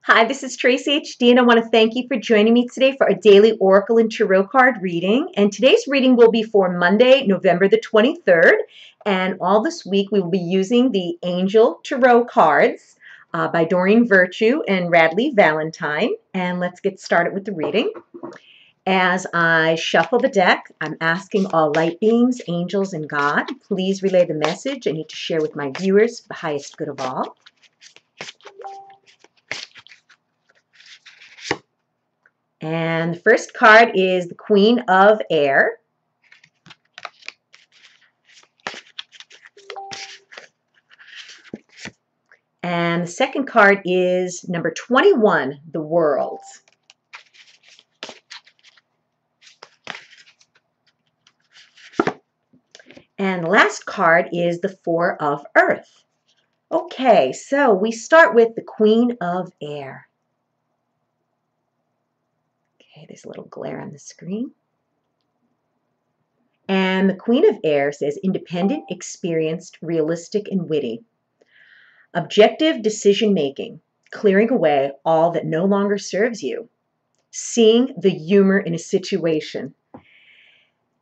Hi, this is Tracy HD, and I want to thank you for joining me today for a daily Oracle and Tarot card reading. And today's reading will be for Monday, November the 23rd. And all this week, we will be using the Angel Tarot cards by Doreen Virtue and Radleigh Valentine. And let's get started with the reading. As I shuffle the deck, I'm asking all light beings, angels, and God, please relay the message I need to share with my viewers for the highest good of all. And the first card is the Queen of Air. And the second card is number 21, the World. And the last card is the Four of Earth. Okay, so we start with the Queen of Air. Okay, there's a little glare on the screen. And the Queen of Air says independent, experienced, realistic, and witty. Objective decision-making, clearing away all that no longer serves you. Seeing the humor in a situation.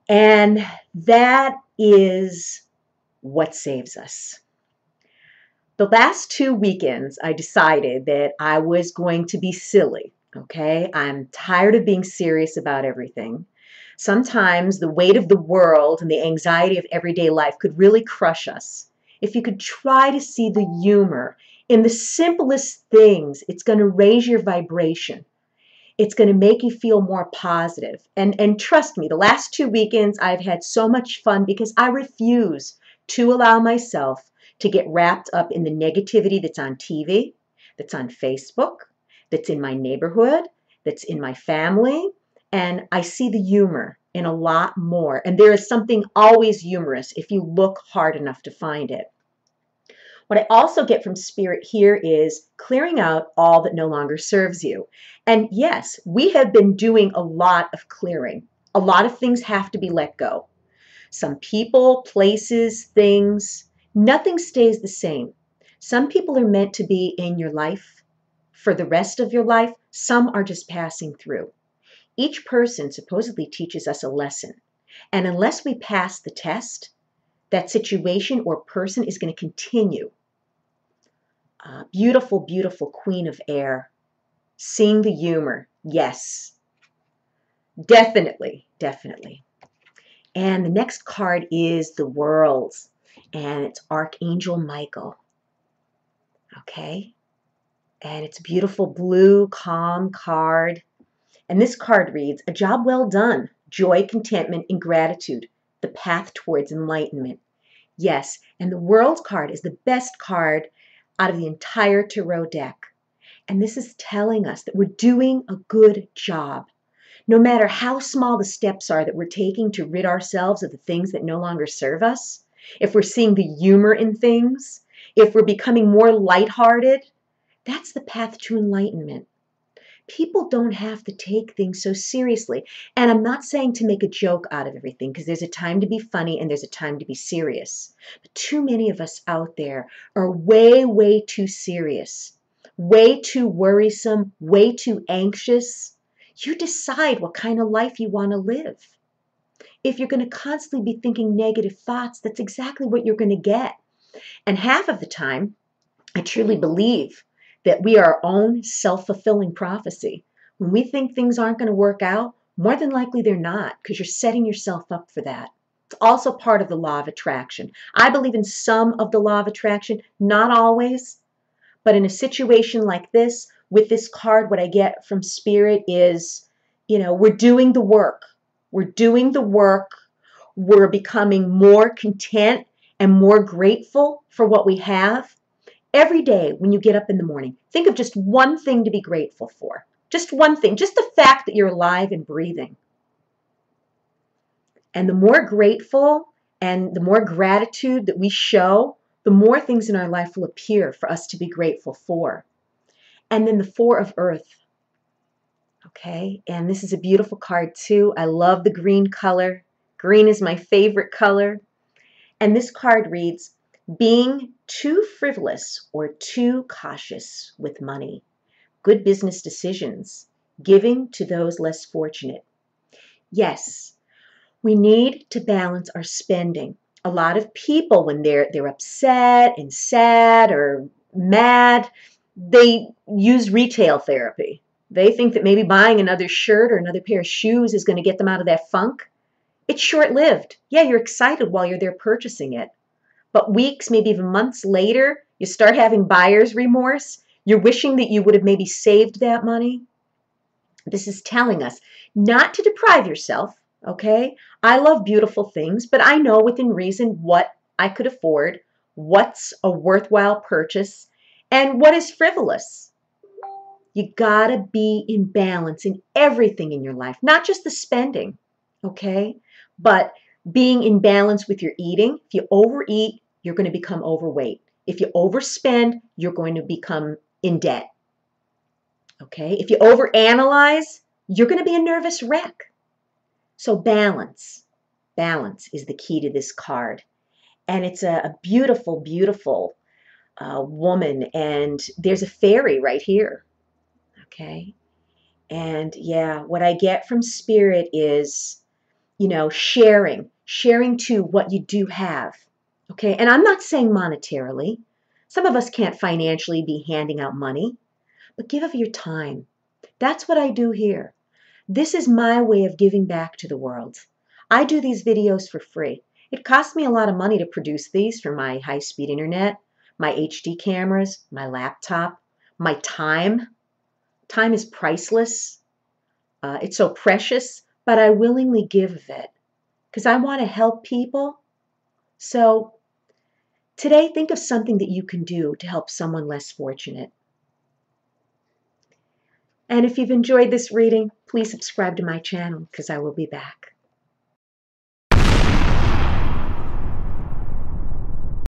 And that is what saves us. The last 2 weekends, I decided that I was going to be silly, okay? I'm tired of being serious about everything. Sometimes the weight of the world and the anxiety of everyday life could really crush us. If you could try to see the humor in the simplest things, it's going to raise your vibration. It's going to make you feel more positive. And trust me, the last 2 weekends I've had so much fun because I refuse to allow myself to get wrapped up in the negativity that's on TV, that's on Facebook, that's in my neighborhood, that's in my family. And I see the humor in a lot more. And there is something always humorous if you look hard enough to find it. What I also get from Spirit here is clearing out all that no longer serves you. And yes, we have been doing a lot of clearing. A lot of things have to be let go. Some people, places, things, nothing stays the same. Some people are meant to be in your life for the rest of your life. Some are just passing through. Each person supposedly teaches us a lesson. And unless we pass the test, that situation or person is going to continue. Beautiful, beautiful Queen of Air. Seeing the humor. Yes. Definitely, definitely. And the next card is the World. And it's Archangel Michael. Okay. And it's a beautiful blue, calm card. And this card reads, a job well done. Joy, contentment, and gratitude. The path towards enlightenment. Yes. And the World card is the best card out of the entire tarot deck. And this is telling us that we're doing a good job. No matter how small the steps are that we're taking to rid ourselves of the things that no longer serve us, if we're seeing the humor in things, if we're becoming more lighthearted, that's the path to enlightenment. People don't have to take things so seriously. And I'm not saying to make a joke out of everything, because there's a time to be funny and there's a time to be serious. But too many of us out there are way, way too serious, way too worrisome, way too anxious. You decide what kind of life you want to live. If you're going to constantly be thinking negative thoughts, that's exactly what you're going to get. And half of the time, I truly believe that we are our own self-fulfilling prophecy. When we think things aren't going to work out, more than likely they're not, because you're setting yourself up for that. It's also part of the law of attraction. I believe in some of the law of attraction, not always. But in a situation like this, with this card, what I get from Spirit is, we're doing the work. We're doing the work. We're becoming more content and more grateful for what we have. Every day when you get up in the morning, think of just one thing to be grateful for. Just one thing, just the fact that you're alive and breathing. And the more grateful and the more gratitude that we show, the more things in our life will appear for us to be grateful for. And then the Four of Earth. Okay, and this is a beautiful card too. I love the green color. Green is my favorite color. And this card reads, being too frivolous or too cautious with money. good business decisions, giving to those less fortunate. Yes, we need to balance our spending. A lot of people, when they're upset and sad or mad, they use retail therapy. They think that maybe buying another shirt or another pair of shoes is going to get them out of that funk. It's short-lived. Yeah, you're excited while you're there purchasing it. But weeks, maybe even months later, you start having buyer's remorse. You're wishing that you would have maybe saved that money. This is telling us not to deprive yourself, okay? I love beautiful things, but I know within reason what I could afford, what's a worthwhile purchase, and what is frivolous. You gotta be in balance in everything in your life, not just the spending, okay? But being in balance with your eating. If you overeat, you're going to become overweight. If you overspend, you're going to become in debt. Okay? If you overanalyze, you're going to be a nervous wreck. So balance. Balance is the key to this card. And it's a beautiful, beautiful woman. And there's a fairy right here. Okay? And yeah, what I get from Spirit is, sharing to what you do have. Okay? And I'm not saying monetarily. Some of us can't financially be handing out money, but give of your time. That's what I do here. This is my way of giving back to the world. I do these videos for free. It costs me a lot of money to produce these for my high-speed internet, my HD cameras, my laptop, my time. Time is priceless. It's so precious, but I willingly give of it because I want to help people. So today, think of something that you can do to help someone less fortunate. And if you've enjoyed this reading, please subscribe to my channel because I will be back.